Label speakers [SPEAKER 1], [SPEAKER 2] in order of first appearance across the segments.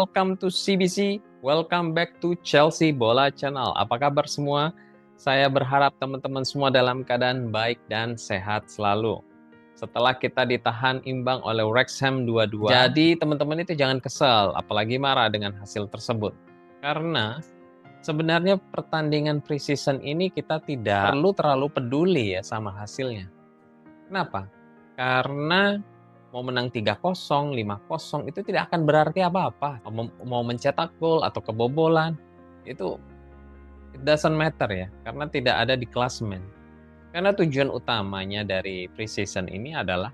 [SPEAKER 1] welcome to CBC, welcome back to Chelsea Bola Channel. Apa kabar semua? Saya berharap teman-teman semua dalam keadaan baik dan sehat selalu. Setelah kita ditahan imbang oleh Wrexham 2-2, jadi teman-teman itu jangan kesal, apalagi marah dengan hasil tersebut. Karena sebenarnya pertandingan pre-season ini kita tidak perlu terlalu peduli ya sama hasilnya. Kenapa? Karena mau menang 3-0, 5-0 itu tidak akan berarti apa-apa. Mau mencetak gol atau kebobolan, itu it doesn't matter ya, karena tidak ada di klasemen. Karena tujuan utamanya dari pre-season ini adalah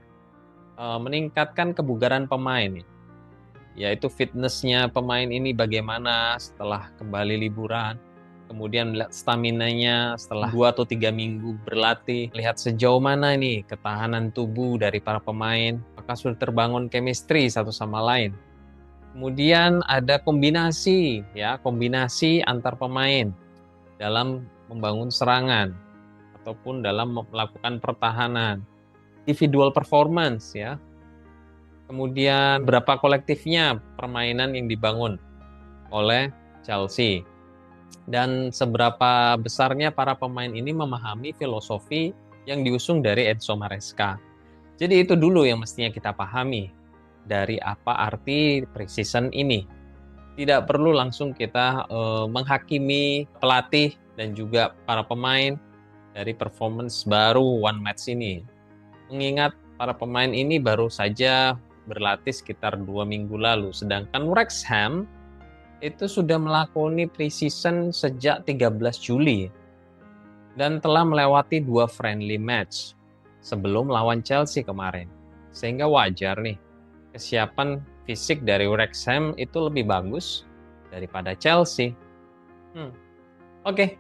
[SPEAKER 1] meningkatkan kebugaran pemain, yaitu fitnessnya pemain ini bagaimana setelah kembali liburan. Kemudian melihat staminanya setelah 2 atau 3 minggu berlatih, lihat sejauh mana nih ketahanan tubuh dari para pemain, apakah sudah terbangun chemistry satu sama lain. Kemudian ada kombinasi antar pemain dalam membangun serangan ataupun dalam melakukan pertahanan. Individual performance ya. Kemudian berapa kolektifnya permainan yang dibangun oleh Chelsea. Dan seberapa besarnya para pemain ini memahami filosofi yang diusung dari Enzo Maresca. Jadi itu dulu yang mestinya kita pahami dari apa arti pre-season ini. Tidak perlu langsung kita menghakimi pelatih dan juga para pemain dari performance baru one match ini. Mengingat para pemain ini baru saja berlatih sekitar 2 minggu lalu, sedangkan Wrexham itu sudah melakoni pre-season sejak 13 Juli dan telah melewati 2 friendly match sebelum lawan Chelsea kemarin. Sehingga wajar nih, kesiapan fisik dari Wrexham itu lebih bagus daripada Chelsea. Oke,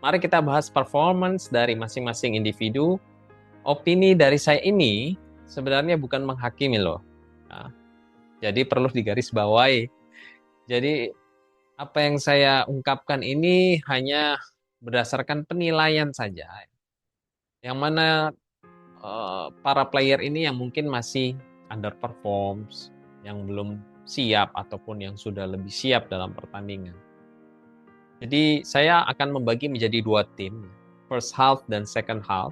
[SPEAKER 1] mari kita bahas performance dari masing-masing individu. Opini dari saya ini sebenarnya bukan menghakimi loh. Nah, jadi perlu digarisbawahi. Jadi apa yang saya ungkapkan ini hanya berdasarkan penilaian saja. Yang mana para player ini yang mungkin masih underperforms, yang belum siap ataupun yang sudah lebih siap dalam pertandingan. Jadi saya akan membagi menjadi 2 tim, first half dan second half.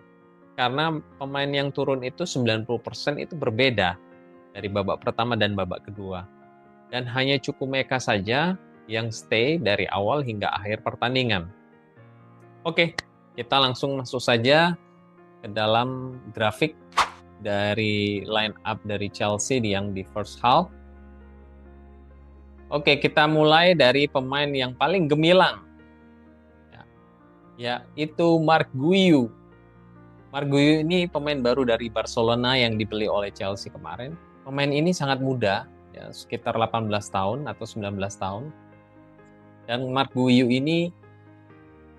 [SPEAKER 1] Karena pemain yang turun itu 90% itu berbeda dari babak pertama dan babak kedua. Dan hanya Chukwuemeka saja yang stay dari awal hingga akhir pertandingan. Oke, kita langsung masuk saja ke dalam grafik dari line up dari Chelsea yang di first half. Oke, kita mulai dari pemain yang paling gemilang. Yaitu Marc Guiu. Marc Guiu ini pemain baru dari Barcelona yang dibeli oleh Chelsea kemarin. Pemain ini sangat muda, ya, sekitar 18 tahun atau 19 tahun. Dan Marc Guiu ini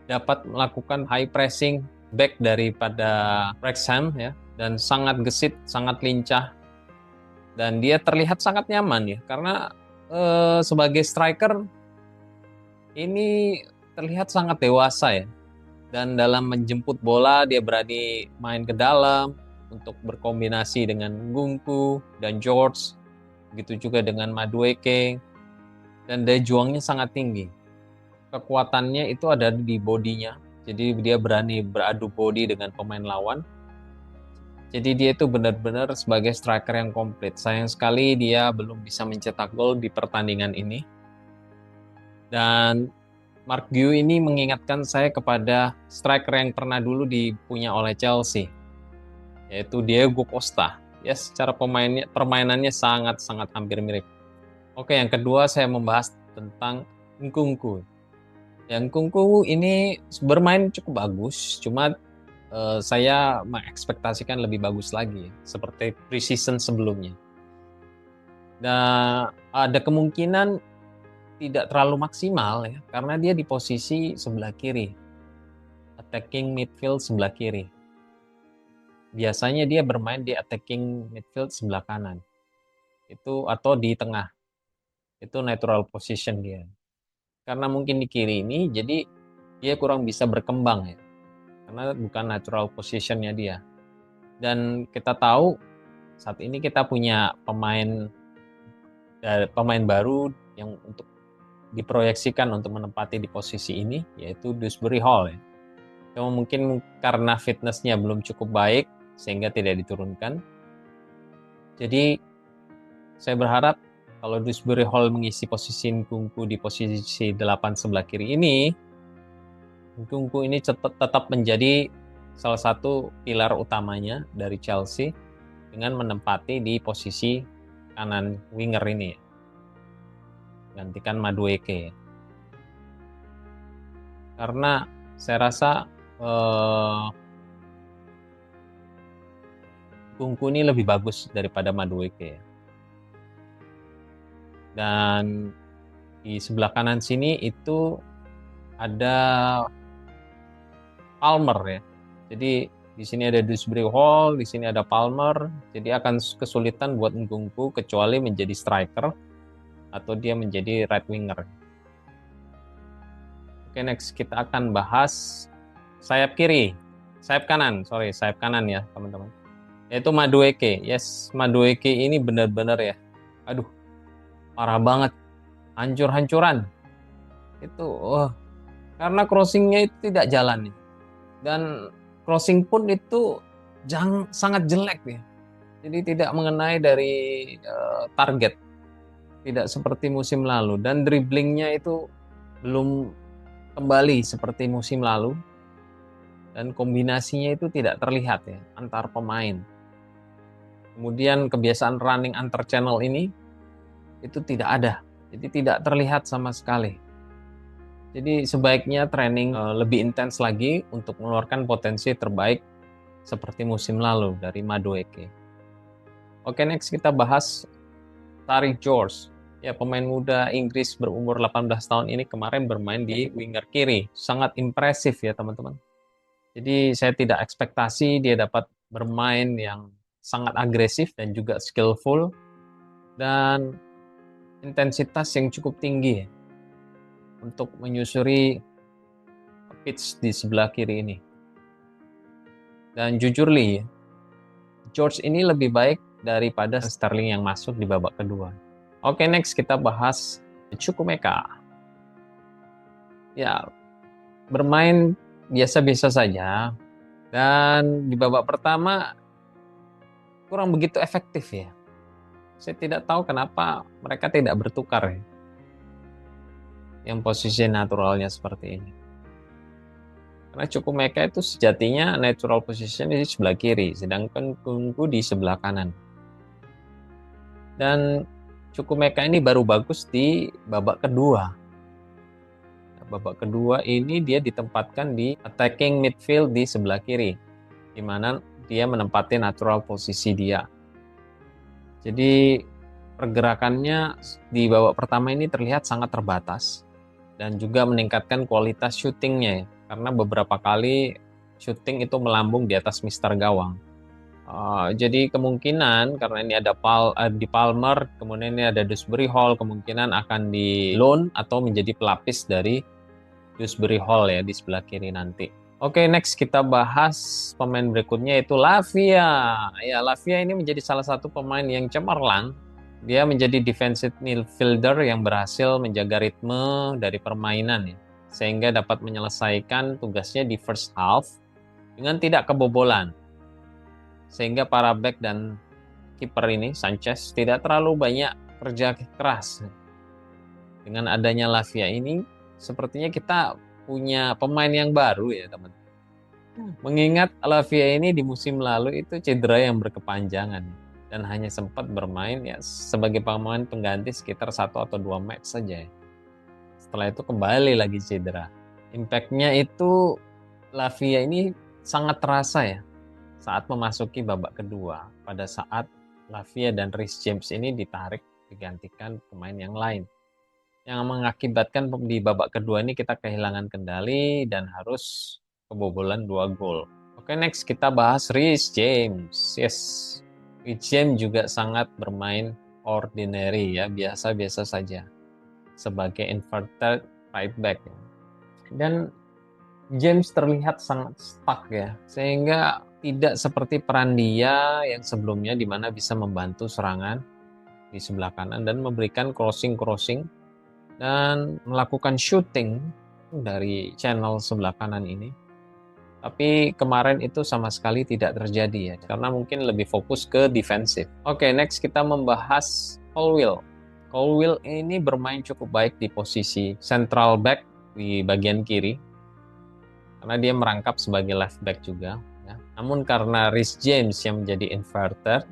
[SPEAKER 1] dapat melakukan high pressing back daripada Wrexham ya, dan sangat gesit, sangat lincah. Dan dia terlihat sangat nyaman ya, karena sebagai striker ini terlihat sangat dewasa ya. Dan dalam menjemput bola dia berani main ke dalam untuk berkombinasi dengan Nkunku dan George, begitu juga dengan Madueke, dan daya juangnya sangat tinggi. Kekuatannya itu ada di bodinya, jadi dia berani beradu body dengan pemain lawan. Jadi dia itu benar-benar sebagai striker yang komplit. Sayang sekali dia belum bisa mencetak gol di pertandingan ini. Dan Marc Guiu ini mengingatkan saya kepada striker yang pernah dulu dipunya oleh Chelsea, yaitu Diego Costa. Ya, secara permainannya sangat-sangat hampir mirip. Oke, yang kedua saya membahas tentang Nkunku. Yang Nkunku ini bermain cukup bagus, cuma saya mengekspektasikan lebih bagus lagi, seperti pre-season sebelumnya. Dan ada kemungkinan tidak terlalu maksimal ya, karena dia di posisi sebelah kiri, attacking midfield sebelah kiri. Biasanya dia bermain di attacking midfield sebelah kanan, itu atau di tengah, itu natural position dia. Karena mungkin di kiri ini, jadi dia kurang bisa berkembang ya, karena bukan natural positionnya dia. Dan kita tahu saat ini kita punya pemain baru yang untuk diproyeksikan untuk menempati di posisi ini, yaitu Dewsbury Hall ya. Cuma mungkin karena fitnessnya belum cukup baik sehingga tidak diturunkan. Jadi saya berharap kalau Dewsbury Hall mengisi posisi Nkunku di posisi 8 sebelah kiri ini, Nkunku ini tetap menjadi salah satu pilar utamanya dari Chelsea dengan menempati di posisi kanan winger ini, gantikan Madueke. Karena saya rasa Nkunku ini lebih bagus daripada Madueke. Dan di sebelah kanan sini itu ada Palmer ya. Jadi di sini ada Dewsbury Hall, di sini ada Palmer. Jadi akan kesulitan buat Nkunku kecuali menjadi striker atau dia menjadi right winger. Oke, next kita akan bahas sayap kanan ya teman-teman. Yaitu Madueke. Yes, Madueke ini benar-benar ya. Aduh, parah banget. Hancur-hancuran. Itu, karena crossingnya itu tidak jalan. Dan crossing pun itu sangat jelek ya. Jadi tidak mengenai dari target. Tidak seperti musim lalu. Dan dribblingnya itu belum kembali seperti musim lalu. Dan kombinasinya itu tidak terlihat ya antar pemain. Kemudian kebiasaan running antar channel ini itu tidak ada. Jadi tidak terlihat sama sekali. Jadi sebaiknya training lebih intens lagi untuk mengeluarkan potensi terbaik seperti musim lalu dari Madueke. Oke, next kita bahas Tariq George. Ya, pemain muda Inggris berumur 18 tahun ini kemarin bermain di winger kiri. Sangat impresif ya teman-teman. Jadi saya tidak ekspektasi dia dapat bermain yang sangat agresif dan juga skillful dan intensitas yang cukup tinggi ya, untuk menyusuri pitch di sebelah kiri ini. Dan jujur Lee, George ini lebih baik daripada Sterling yang masuk di babak kedua. Oke, next kita bahas Chukwuemeka. Ya, bermain biasa-biasa saja. Dan di babak pertama kurang begitu efektif ya. Saya tidak tahu kenapa mereka tidak bertukar ya. Yang posisi naturalnya seperti ini. Karena Chukwuemeka itu sejatinya natural position di sebelah kiri, sedangkan Nkunku di sebelah kanan. Dan Chukwuemeka ini baru bagus di babak kedua. Babak kedua ini dia ditempatkan di attacking midfield di sebelah kiri, di mana dia menempati natural posisi dia. Jadi pergerakannya di babak pertama ini terlihat sangat terbatas dan juga meningkatkan kualitas syutingnya ya, karena beberapa kali syuting itu melambung di atas mister gawang. Jadi kemungkinan karena ini ada di Palmer, kemudian ini ada Dewsbury Hall, kemungkinan akan di loan atau menjadi pelapis dari Dewsbury Hall ya di sebelah kiri nanti. Oke, next kita bahas pemain berikutnya yaitu Lavia. Ya, Lavia ini menjadi salah satu pemain yang cemerlang. Dia menjadi defensive midfielder yang berhasil menjaga ritme dari permainan ya, sehingga dapat menyelesaikan tugasnya di first half dengan tidak kebobolan. Sehingga para back dan kiper ini, Sanchez, tidak terlalu banyak kerja keras. Dengan adanya Lavia ini, sepertinya kita punya pemain yang baru ya teman-teman. Mengingat Lavia ini di musim lalu itu cedera yang berkepanjangan dan hanya sempat bermain ya sebagai pemain pengganti sekitar 1 atau 2 match saja ya. Setelah itu kembali lagi cedera. Impact-nya itu Lavia ini sangat terasa ya saat memasuki babak kedua, pada saat Lavia dan Reece James ini ditarik digantikan pemain yang lain, yang mengakibatkan di babak kedua ini kita kehilangan kendali dan harus kebobolan 2 gol. Oke, next kita bahas Reece James. Yes, Reece James juga sangat bermain ordinary ya, biasa-biasa saja sebagai inverted right back ya. Dan James terlihat sangat stuck ya, sehingga tidak seperti peran dia yang sebelumnya di mana bisa membantu serangan di sebelah kanan dan memberikan crossing dan melakukan shooting dari channel sebelah kanan ini. Tapi kemarin itu sama sekali tidak terjadi ya, karena mungkin lebih fokus ke defensif. Oke, next kita membahas Colwill. Colwill ini bermain cukup baik di posisi central back di bagian kiri, karena dia merangkap sebagai left back juga. Ya. Namun karena Reece James yang menjadi inverter,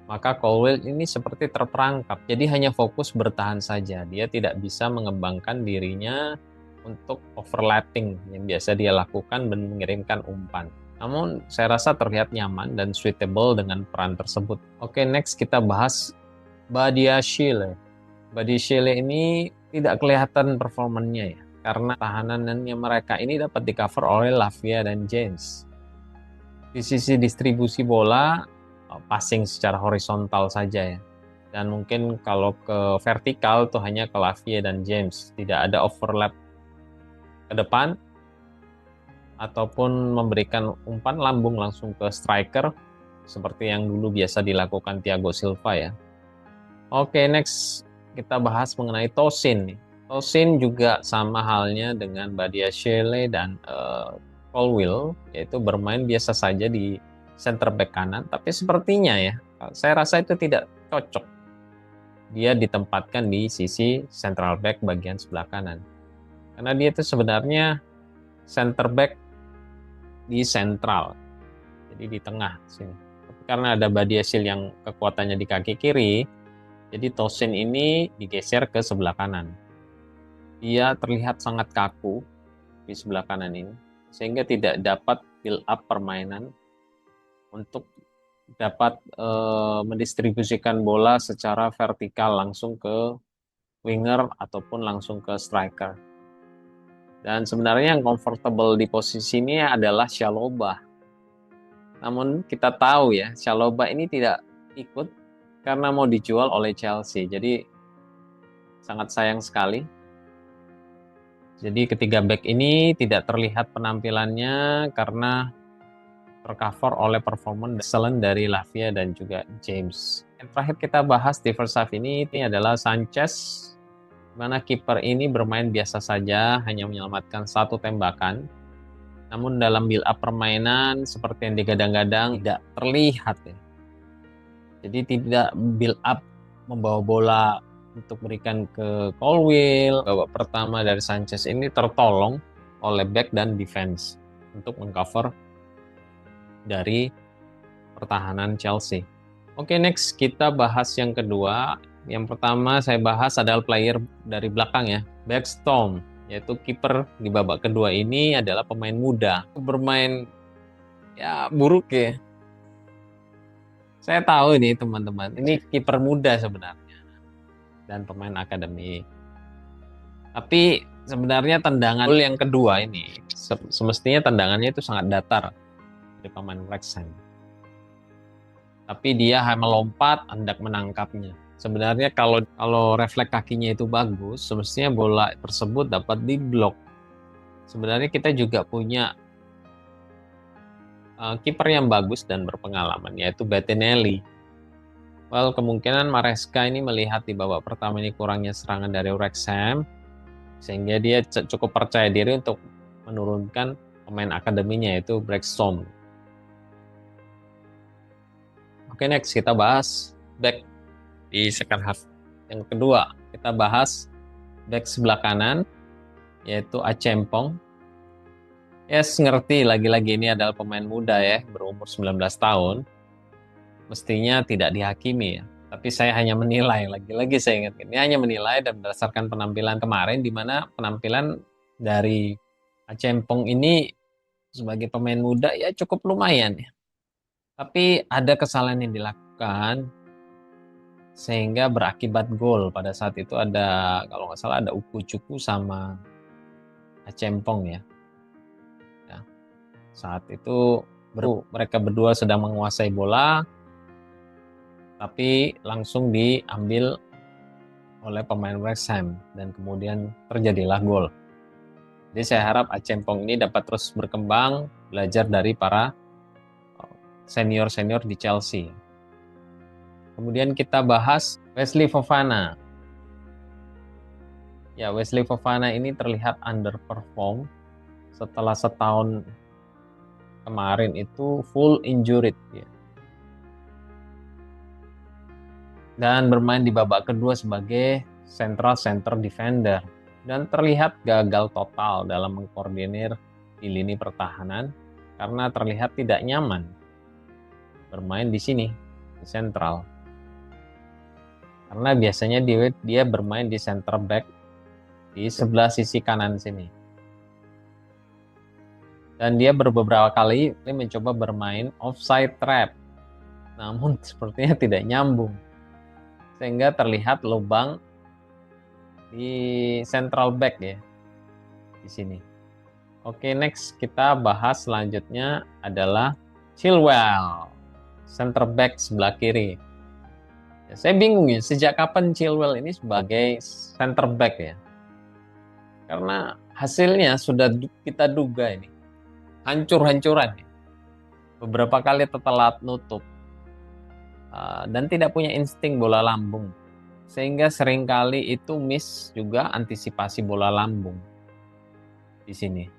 [SPEAKER 1] maka Colwill ini seperti terperangkap. Jadi hanya fokus bertahan saja. Dia tidak bisa mengembangkan dirinya untuk overlapping yang biasa dia lakukan dan mengirimkan umpan. Namun saya rasa terlihat nyaman dan suitable dengan peran tersebut. Oke, next kita bahas Badiashile. Badiashile ini tidak kelihatan performanya ya, karena tahanannya mereka ini dapat di cover oleh Lavia dan James. Di sisi distribusi bola, passing secara horizontal saja ya. Dan mungkin kalau ke vertikal tuh hanya ke Lavia dan James. Tidak ada overlap ke depan ataupun memberikan umpan lambung langsung ke striker seperti yang dulu biasa dilakukan Thiago Silva ya. Oke, next kita bahas mengenai Tosin. Tosin juga sama halnya dengan Badiashile dan Colwill, yaitu bermain biasa saja di center back kanan, tapi sepertinya ya, saya rasa itu tidak cocok. Dia ditempatkan di sisi central back bagian sebelah kanan. Karena dia itu sebenarnya center back di sentral, jadi di tengah sini. Tapi karena ada Badiashile yang kekuatannya di kaki kiri, jadi Tosin ini digeser ke sebelah kanan. Dia terlihat sangat kaku di sebelah kanan ini, sehingga tidak dapat build up permainan untuk dapat mendistribusikan bola secara vertikal langsung ke winger ataupun langsung ke striker. Dan sebenarnya yang comfortable di posisi ini adalah Chalobah. Namun kita tahu ya, Chalobah ini tidak ikut karena mau dijual oleh Chelsea. Jadi sangat sayang sekali. Jadi ketiga back ini tidak terlihat penampilannya karena tercover oleh performance excellent dari Lavia dan juga James. Yang terakhir kita bahas di first half ini adalah Sanchez, mana kiper ini bermain biasa saja, hanya menyelamatkan satu tembakan. Namun dalam build up permainan seperti yang digadang-gadang tidak terlihat ya. Jadi tidak build up membawa bola untuk berikan ke Colwill. Babak pertama dari Sanchez ini tertolong oleh back dan defense untuk mengcover dari pertahanan Chelsea. Oke, next kita bahas yang kedua. Yang pertama saya bahas adalah player dari belakang ya, Bergstrom, yaitu kiper di babak kedua ini adalah pemain muda. Bermain ya buruk ya. Saya tahu ini teman-teman, ini kiper muda sebenarnya dan pemain akademi. Tapi sebenarnya tendangan yang kedua ini semestinya tendangannya itu sangat datar dari pemain Wrexham. Tapi dia melompat hendak menangkapnya. Sebenarnya kalau refleks kakinya itu bagus, semestinya bola tersebut dapat diblok. Sebenarnya kita juga punya kiper yang bagus dan berpengalaman, yaitu Bettinelli. Well, kemungkinan Maresca ini melihat di babak pertama ini kurangnya serangan dari Wrexham, sehingga dia cukup percaya diri untuk menurunkan pemain akademinya, yaitu Bergstrom. Oke, next kita bahas back di second half. Yang kedua, kita bahas back sebelah kanan, yaitu Acheampong. Yes, ngerti lagi-lagi ini adalah pemain muda ya, berumur 19 tahun. Mestinya tidak dihakimi ya. Tapi saya hanya menilai, lagi-lagi saya ingat. Ini hanya menilai dan berdasarkan penampilan kemarin, di mana penampilan dari Acheampong ini sebagai pemain muda ya cukup lumayan ya. Tapi ada kesalahan yang dilakukan sehingga berakibat gol. Pada saat itu ada, kalau nggak salah ada Ukuchukwu sama Acheampong ya. Saat itu mereka berdua sedang menguasai bola, tapi langsung diambil oleh pemain Wrexham dan kemudian terjadilah gol. Jadi saya harap Acheampong ini dapat terus berkembang, belajar dari para senior-senior di Chelsea. Kemudian kita bahas Wesley Fofana, Ya, Wesley Fofana ini terlihat underperform setelah setahun kemarin itu full injured ya. Dan bermain di babak kedua sebagai central center defender dan terlihat gagal total dalam mengkoordinir di lini pertahanan karena terlihat tidak nyaman bermain di sini di sentral. Karena biasanya dia bermain di center back di sebelah sisi kanan sini. Dan dia beberapa kali mencoba bermain offside trap. Namun sepertinya tidak nyambung. Sehingga terlihat lubang di central back ya. Di sini. Oke, next kita bahas selanjutnya adalah Chilwell, center back sebelah kiri. Ya, saya bingung ya, sejak kapan Chilwell ini sebagai center back ya? Karena hasilnya sudah kita duga ini hancur-hancuran ya. Beberapa kali telat nutup dan tidak punya insting bola lambung, sehingga seringkali itu miss juga antisipasi bola lambung di sini.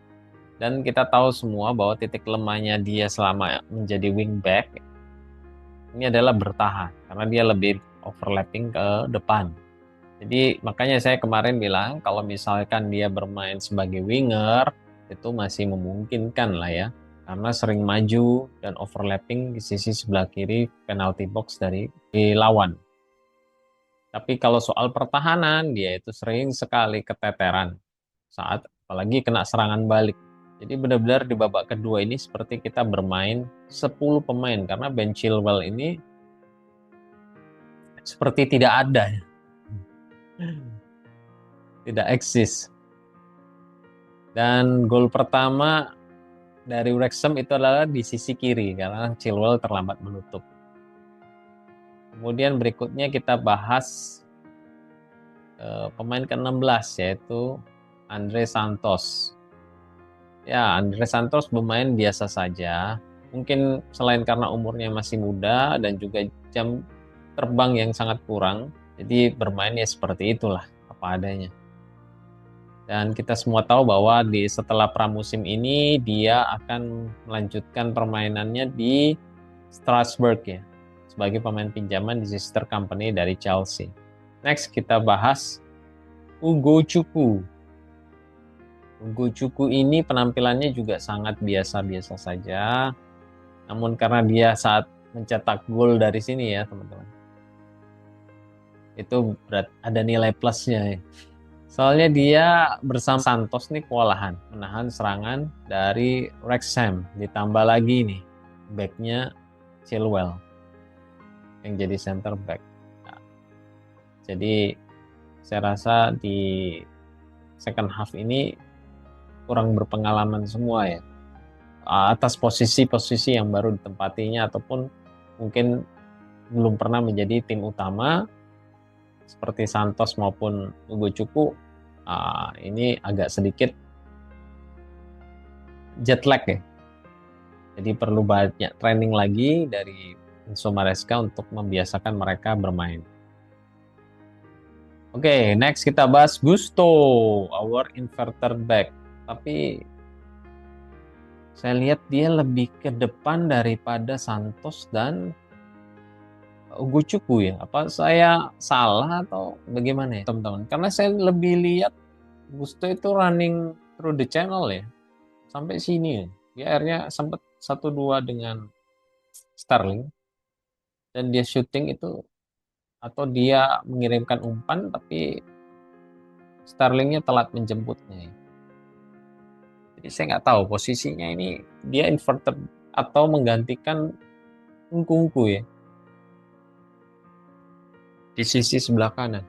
[SPEAKER 1] Dan kita tahu semua bahwa titik lemahnya dia selama menjadi wingback ini adalah bertahan, karena dia lebih overlapping ke depan. Jadi makanya saya kemarin bilang kalau misalkan dia bermain sebagai winger itu masih memungkinkan lah ya. Karena sering maju dan overlapping di sisi sebelah kiri penalty box dari lawan. Tapi kalau soal pertahanan dia itu sering sekali keteteran saat apalagi kena serangan balik. Jadi benar-benar di babak kedua ini seperti kita bermain 10 pemain karena Ben Chilwell ini seperti tidak ada ya. Tidak eksis. Dan gol pertama dari Wrexham itu adalah di sisi kiri karena Chilwell terlambat menutup. Kemudian berikutnya kita bahas pemain ke-16 yaitu Andre Santos. Ya, Andre Santos bermain biasa saja. Mungkin selain karena umurnya masih muda dan juga jam terbang yang sangat kurang, jadi bermainnya seperti itulah apa adanya. Dan kita semua tahu bahwa setelah pramusim ini dia akan melanjutkan permainannya di Strasbourg ya sebagai pemain pinjaman di sister company dari Chelsea. Next kita bahas Ugo Chukwu. Ugo Chukwu ini penampilannya juga sangat biasa-biasa saja. Namun karena dia saat mencetak gol dari sini ya teman-teman, itu ada nilai plusnya ya. Soalnya dia bersama Santos nih kewalahan menahan serangan dari Wrexham. Ditambah lagi nih backnya Chilwell yang jadi center back. Nah, jadi saya rasa di second half ini kurang berpengalaman semua ya. Atas posisi-posisi yang baru ditempatinya ataupun mungkin belum pernah menjadi tim utama seperti Santos maupun Ugo Chukwu. Ini agak sedikit jet lag ya. Jadi perlu banyak training lagi dari Enzo Maresca untuk membiasakan mereka bermain. Oke, next kita bahas Gusto, our inverted back. Tapi saya lihat dia lebih ke depan daripada Santos dan Ugo Chukwu ya. Apa saya salah atau bagaimana ya teman-teman? Karena saya lebih lihat Gusto itu running through the channel ya. Sampai sini ya. Dia akhirnya sempat 1-2 dengan Sterling. Dan dia shooting itu atau dia mengirimkan umpan tapi Sterlingnya telat menjemputnya ya. Jadi saya nggak tahu posisinya ini dia inverted atau menggantikan Nkunku ya. Di sisi sebelah kanan.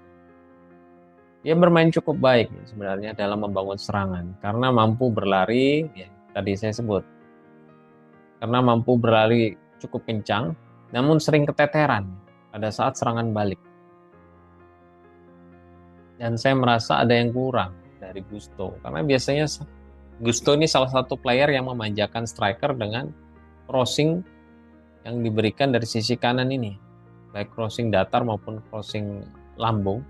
[SPEAKER 1] Dia bermain cukup baik sebenarnya dalam membangun serangan karena mampu berlari, ya, tadi saya sebut. Karena mampu berlari cukup kencang, namun sering keteteran pada saat serangan balik. Dan saya merasa ada yang kurang dari Gusto karena biasanya Gusto ini salah satu player yang memanjakan striker dengan crossing yang diberikan dari sisi kanan ini, baik crossing datar maupun crossing lambung.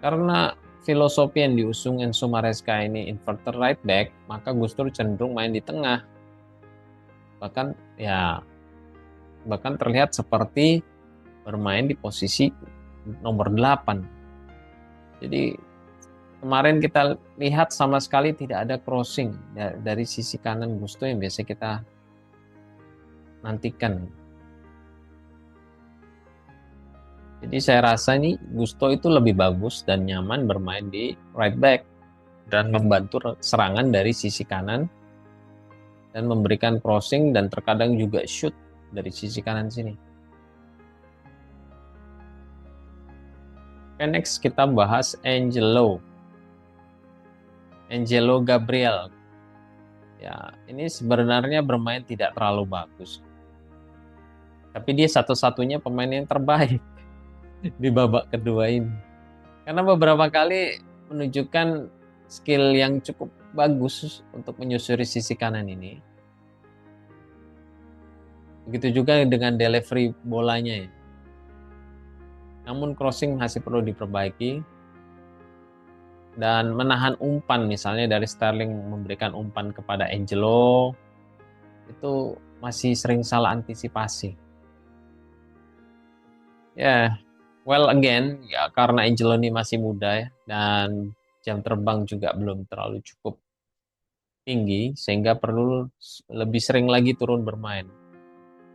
[SPEAKER 1] Karena filosofi yang diusung Enzo Maresca ini inverted right back, maka Gus Dur cenderung main di tengah. Bahkan terlihat seperti bermain di posisi nomor 8. Jadi kemarin kita lihat sama sekali tidak ada crossing dari sisi kanan Gus Dur yang biasa kita nantikan. Jadi saya rasa ini Gusto itu lebih bagus dan nyaman bermain di right back dan membantu serangan dari sisi kanan dan memberikan crossing dan terkadang juga shoot dari sisi kanan sini. Oke, next kita bahas Angelo Gabriel. Ya, ini sebenarnya bermain tidak terlalu bagus. Tapi dia satu-satunya pemain yang terbaik di babak kedua ini. Karena beberapa kali menunjukkan skill yang cukup bagus untuk menyusuri sisi kanan ini. Begitu juga dengan delivery bolanya ya. Namun crossing masih perlu diperbaiki. Dan menahan umpan misalnya dari Sterling memberikan umpan kepada Angelo itu masih sering salah antisipasi. Ya, well again ya karena Angelo ini masih muda ya dan jam terbang juga belum terlalu cukup tinggi sehingga perlu lebih sering lagi turun bermain.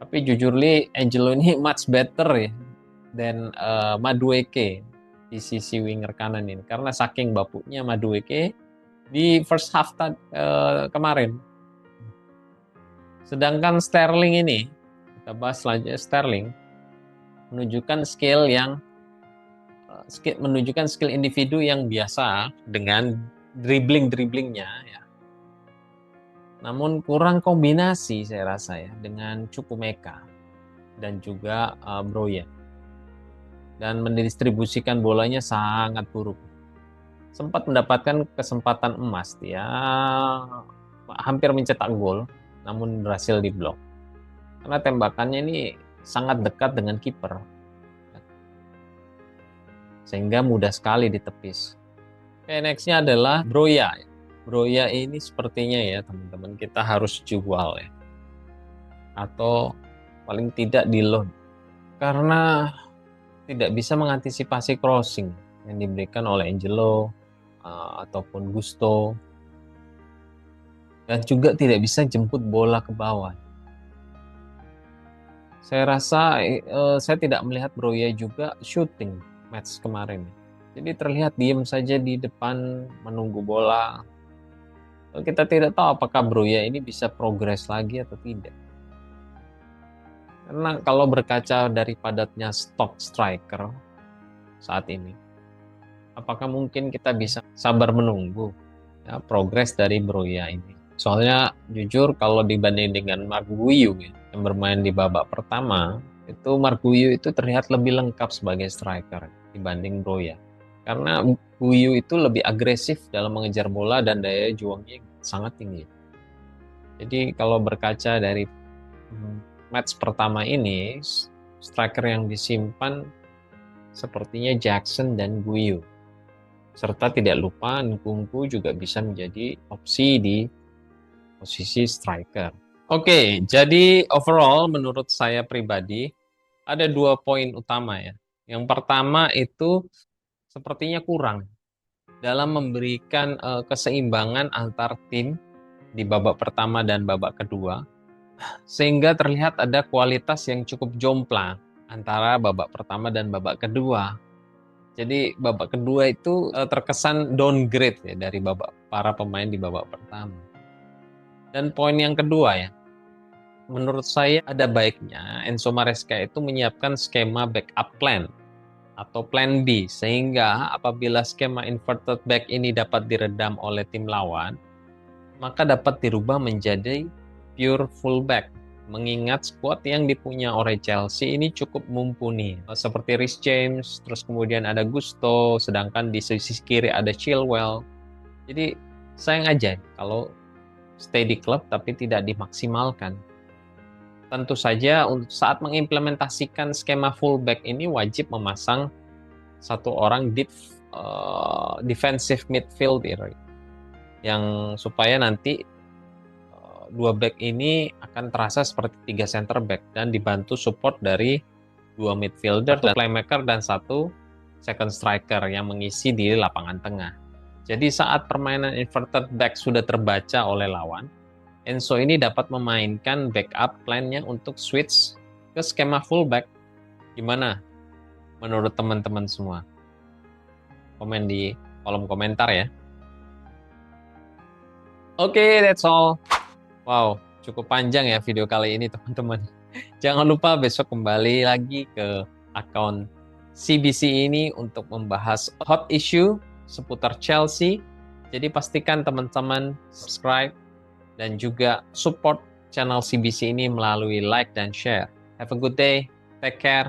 [SPEAKER 1] Tapi jujur li Angelo ini much better ya dan Madueke di sisi winger kanan ini karena saking bapuknya Madueke di first half kemarin. Sedangkan Sterling ini kita bahas selanjutnya Sterling menunjukkan skill individu yang biasa dengan dribblingnya ya. Namun kurang kombinasi saya rasa ya dengan Chukwuemeka dan juga Broja. Dan mendistribusikan bolanya sangat buruk. Sempat mendapatkan kesempatan emas dia hampir mencetak gol namun berhasil diblok. Karena tembakannya ini sangat dekat dengan kiper. Sehingga mudah sekali ditepis. Oke, nextnya adalah Broja. Broja ini sepertinya ya teman-teman kita harus jual ya. Atau paling tidak di loan. Karena tidak bisa mengantisipasi crossing yang diberikan oleh Angelo ataupun Gusto. Dan juga tidak bisa jemput bola ke bawah. Saya rasa saya tidak melihat Broja juga shooting match kemarin. Jadi terlihat diam saja di depan menunggu bola. Kita tidak tahu apakah Broja ini bisa progres lagi atau tidak. Karena kalau berkaca dari padatnya stok striker saat ini, apakah mungkin kita bisa sabar menunggu ya, progres dari Broja ini? Soalnya jujur kalau dibanding dengan Mark Guiu ya, yang bermain di babak pertama, itu Mark Guiu itu terlihat lebih lengkap sebagai striker dibanding Broja. Karena Guiu itu lebih agresif dalam mengejar bola dan daya juangnya sangat tinggi. Jadi kalau berkaca dari match pertama ini, striker yang disimpan sepertinya Jackson dan Guiu. Serta tidak lupa Nkunku juga bisa menjadi opsi di posisi striker. Oke, jadi overall menurut saya pribadi ada 2 poin utama ya. Yang pertama itu sepertinya kurang dalam memberikan keseimbangan antar tim di babak pertama dan babak kedua. Sehingga terlihat ada kualitas yang cukup jomplang antara babak pertama dan babak kedua. Jadi babak kedua itu terkesan downgrade ya dari para pemain di babak pertama. Dan poin yang kedua ya, menurut saya ada baiknya Enzo Maresca itu menyiapkan skema backup plan atau plan B sehingga apabila skema inverted back ini dapat diredam oleh tim lawan, maka dapat dirubah menjadi pure fullback. Mengingat squad yang dipunya oleh Chelsea ini cukup mumpuni. Seperti Reece James, terus kemudian ada Gusto, sedangkan di sisi kiri ada Chilwell. Jadi sayang aja kalau stay di klub tapi tidak dimaksimalkan. Tentu saja untuk saat mengimplementasikan skema fullback ini wajib memasang satu orang deep defensive midfielder yang supaya nanti dua back ini akan terasa seperti tiga center back dan dibantu support dari dua midfielder, satu playmaker dan satu second striker yang mengisi di lapangan tengah. Jadi saat permainan inverted back sudah terbaca oleh lawan, Enzo ini dapat memainkan backup plan-nya untuk switch ke skema fullback. Gimana menurut teman-teman semua? Komen di kolom komentar ya. Oke, that's all. Wow, cukup panjang ya video kali ini teman-teman. Jangan lupa besok kembali lagi ke akun CBC ini untuk membahas hot issue seputar Chelsea. Jadi pastikan teman-teman subscribe dan juga support channel CBC ini melalui like dan share. Have a good day, take care,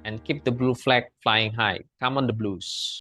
[SPEAKER 1] and keep the blue flag flying high. Come on the Blues!